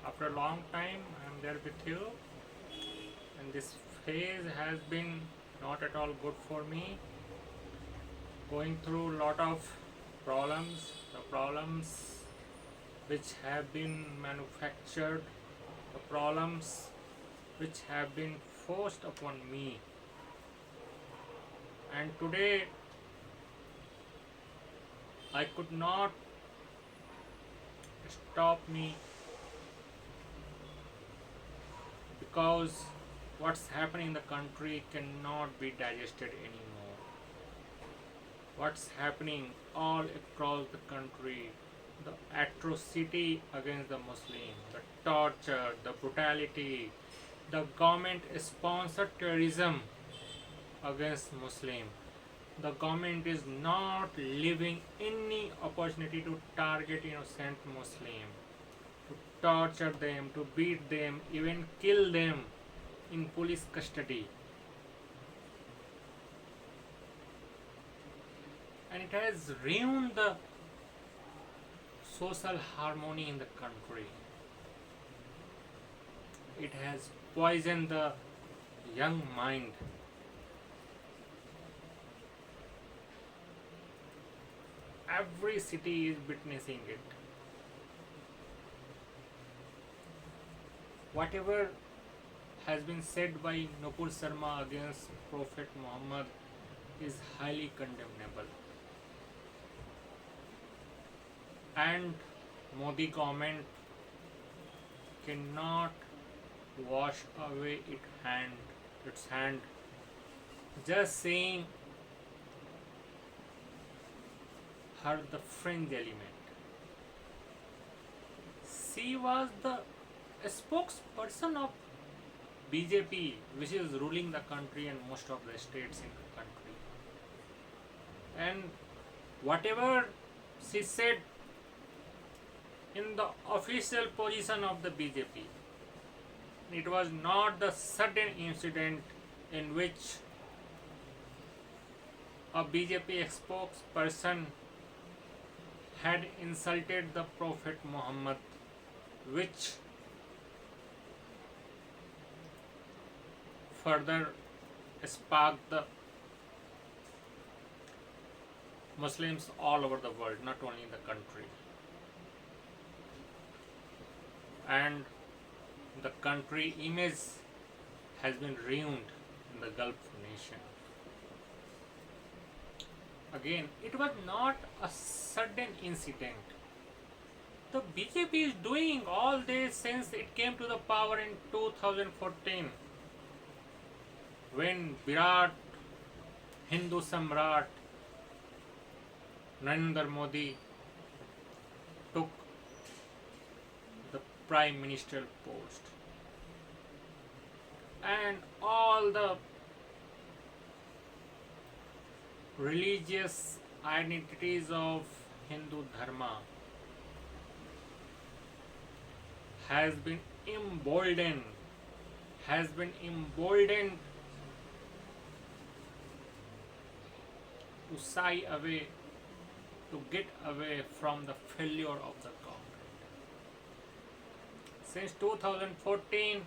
After a long time, I am there with you, and this phase has been not at all good for me. Going through a lot of problems, the problems which have been manufactured, the problems which have been forced upon me. And today, I could not stop me because what's happening in the country cannot be digested anymore. What's happening all across the country, the atrocity against the Muslim, the torture, the brutality, the government sponsored terrorism against Muslim. The government is not leaving any opportunity to target innocent Muslim, to torture them, to beat them, even kill them in police custody. And it has ruined the social harmony in the country. It has poisoned the young mind. Every city is witnessing it. Whatever has been said by Nupur Sharma against Prophet Muhammad is highly condemnable. And Modi government cannot wash away its hand just saying her the fringe element. She was the spokesperson of BJP, which is ruling the country and most of the states in the country. And whatever she said in the official position of the BJP, it was not the sudden incident in which a BJP spokesperson had insulted the Prophet Muhammad, which further sparked the Muslims all over the world, not only in the country. And the country image has been ruined in the Gulf nation. Again, it was not a sudden incident. The BJP is doing all this since it came to the power in 2014, when Virat Hindu Samrat Narendra Modi took the Prime Minister post. And all the religious identities of Hindu Dharma has been emboldened, has been emboldened to shy away, to get away from the failure of the government. Since 2014,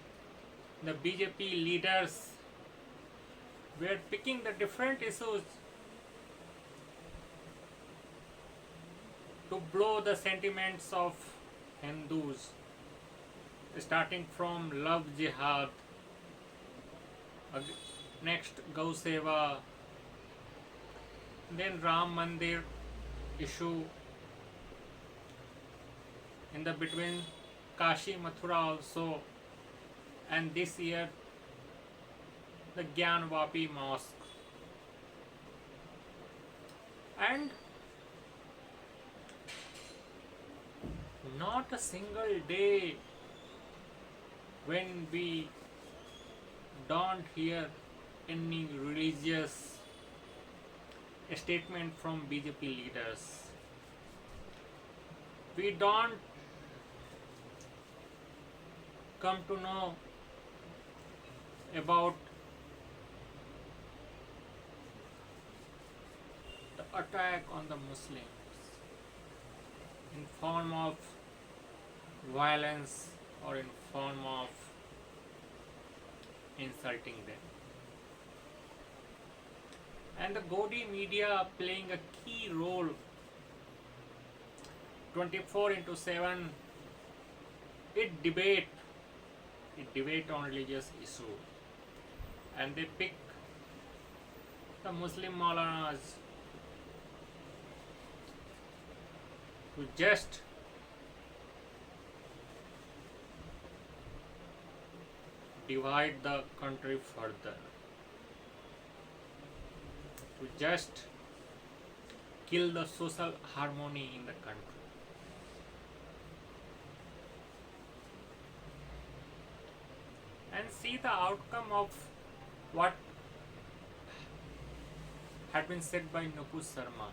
the BJP leaders were picking the different issues to blow the sentiments of Hindus, starting from love jihad, next Gau Seva, then Ram Mandir issue, in the between Kashi Mathura also, and this year the Gyan Vapi mosque. And not a single day when we don't hear any religious statement from BJP leaders. We don't come to know about the attack on the Muslims in form of violence or in form of insulting them. And the Godi media playing a key role 24 into 7. It debate it debate on religious issue, and they pick the Muslim Maulanas to just divide the country further, to just kill the social harmony in the country. And see the outcome of what had been said by Nupur Sharma.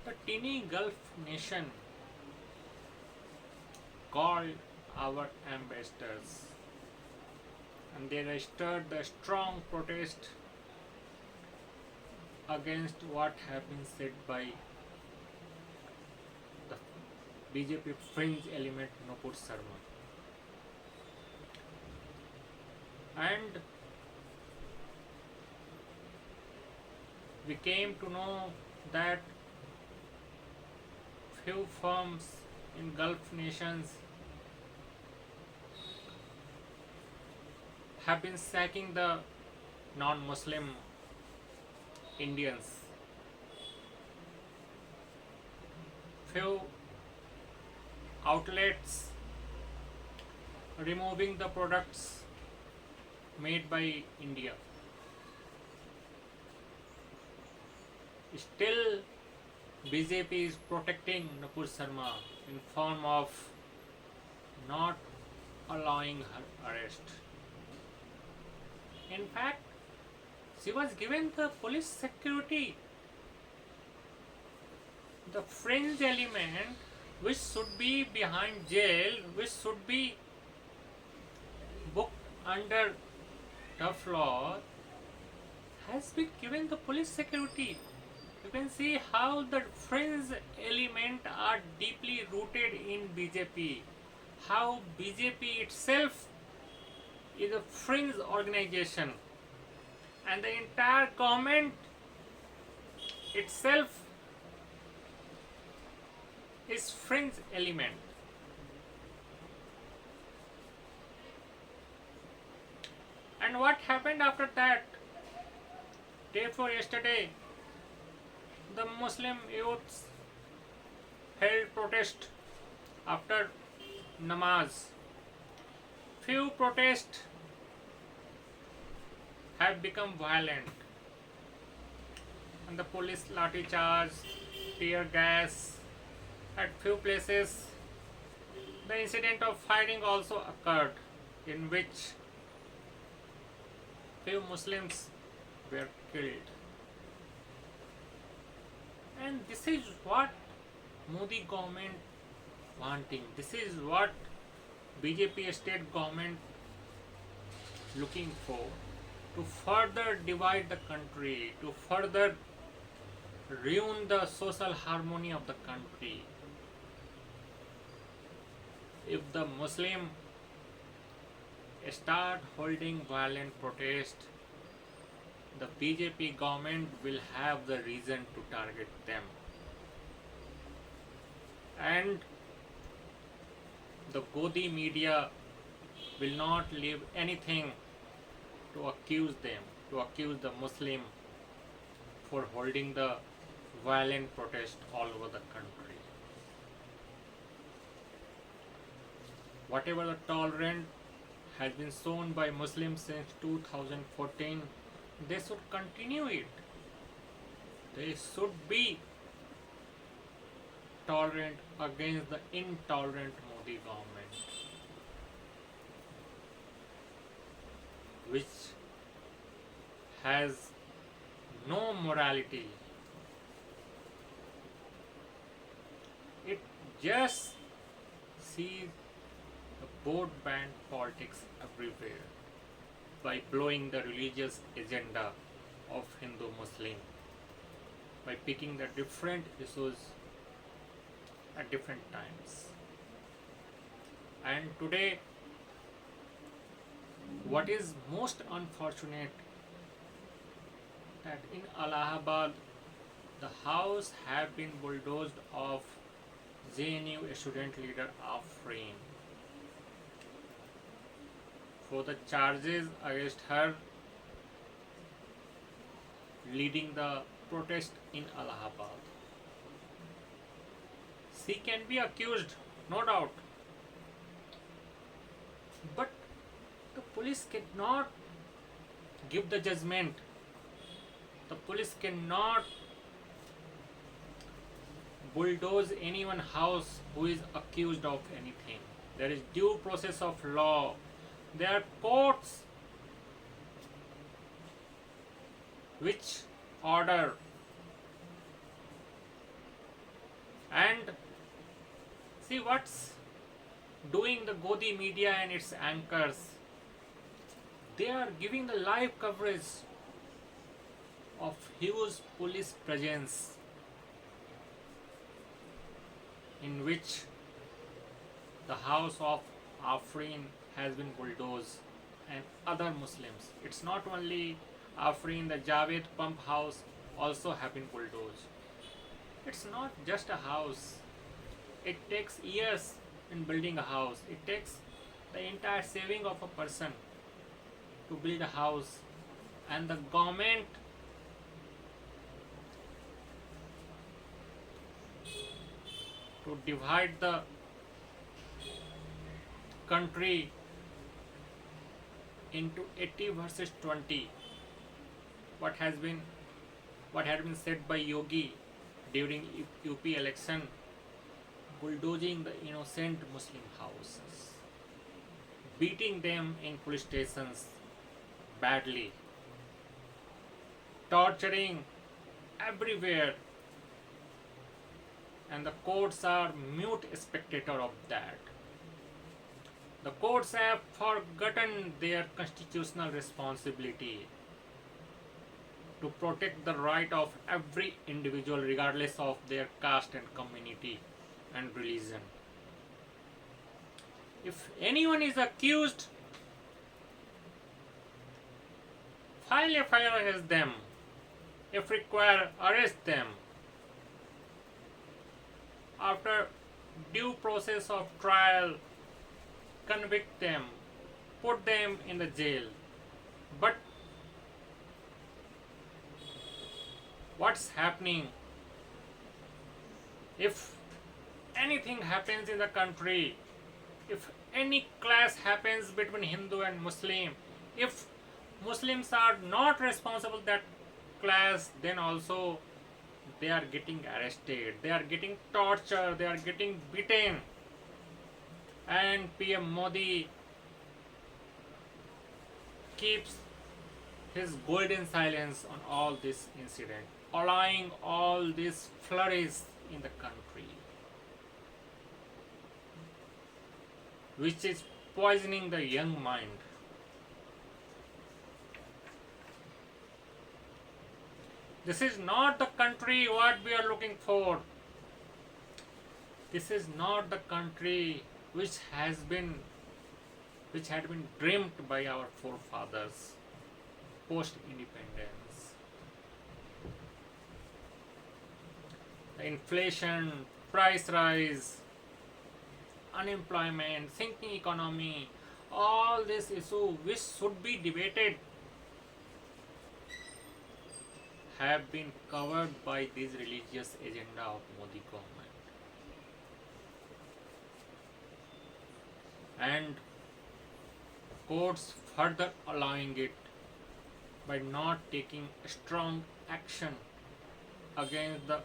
The teeny Gulf nation called our ambassadors, and they registered the strong protest against what had been said by the BJP fringe element Nupur Sharma. And we came to know that few firms in Gulf nations have been sacking the non-Muslim Indians. Few outlets removing the products made by India. Still, BJP is protecting Nupur Sharma in form of not allowing her arrest. In fact, she was given the police security, the fringe element which should be behind jail, which should be booked under tough law, has been given the police security. You can see how the fringe element are deeply rooted in BJP. How BJP itself is a fringe organization, and the entire government itself is fringe element. And what happened after that? Day before yesterday, the Muslim youths held protest after namaz. Few protests have become violent, and the police lathi charge, tear gas at few places. The incident of fighting also occurred, in which few Muslims were killed. And this is what Modi government wanting. This is what BJP state government looking for, to further divide the country, to further ruin the social harmony of the country. If the Muslim start holding violent protest, the BJP government will have the reason to target them. And the Godi media will not leave anything to accuse them, to accuse the Muslim for holding the violent protest all over the country. Whatever the tolerance has been shown by Muslims since 2014, they should continue it. They should be tolerant against the intolerant Modi government, which has no morality. It just sees the board band politics everywhere by blowing the religious agenda of Hindu Muslim, by picking the different issues at different times. And today, what is most unfortunate that in Allahabad, the house have been bulldozed of JNU student leader Afreen for the charges against her leading the protest in Allahabad. She can be accused, no doubt, but the police cannot give the judgment. The police cannot bulldoze anyone's house who is accused of anything. There is due process of law. There are courts which order, and see what's doing the Godi media and its anchors. They are giving the live coverage of huge police presence in which the house of Afreen has been bulldozed and other Muslims. It's not only Afreen, the Javed pump house also have been bulldozed. It's not just a house. It takes years in building a house. It takes the entire saving of a person to build a house, and the government to divide the country into 80 versus 20. What has been what had been said by Yogi during UP election, bulldozing the innocent Muslim houses, beating them in police stations badly, torturing everywhere, and the courts are mute spectator of that. The courts have forgotten their constitutional responsibility to protect the right of every individual regardless of their caste and community and religion. If anyone is accused, file a FIR against them. If required, arrest them. After due process of trial, convict them, put them in the jail. But what's happening if anything happens in the country, if any clash happens between Hindu and Muslim, if Muslims are not responsible that clash, then also they are getting arrested, they are getting tortured, they are getting beaten. And PM Modi keeps his golden silence on all this incident, allowing all this flourish in the country, which is poisoning the young mind. This is not the country what we are looking for. This is not the country which had been dreamt by our forefathers post independence. The inflation, price rise, unemployment, sinking economy, all this issue which should be debated have been covered by this religious agenda of Modi government. And courts further allowing it by not taking strong action against the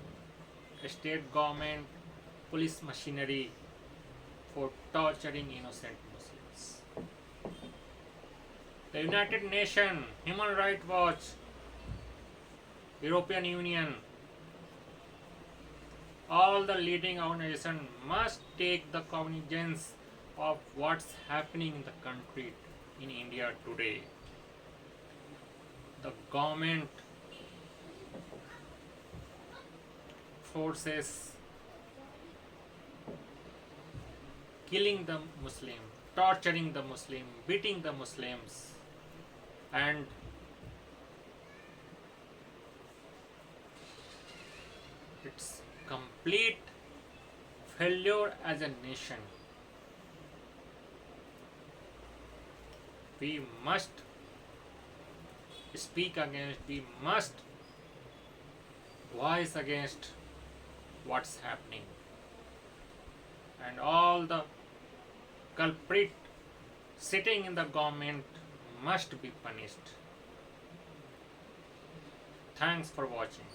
state government, police machinery for torturing innocent Muslims. The United Nations, Human Rights Watch, European Union, all the leading organizations must take the cognizance of what's happening in the country in India today. The government forces killing the Muslim, torturing the Muslim, beating the Muslims, and its complete failure as a nation. We must speak against, we must voice against what's happening, and all the culprit sitting in the government must be punished. Thanks for watching.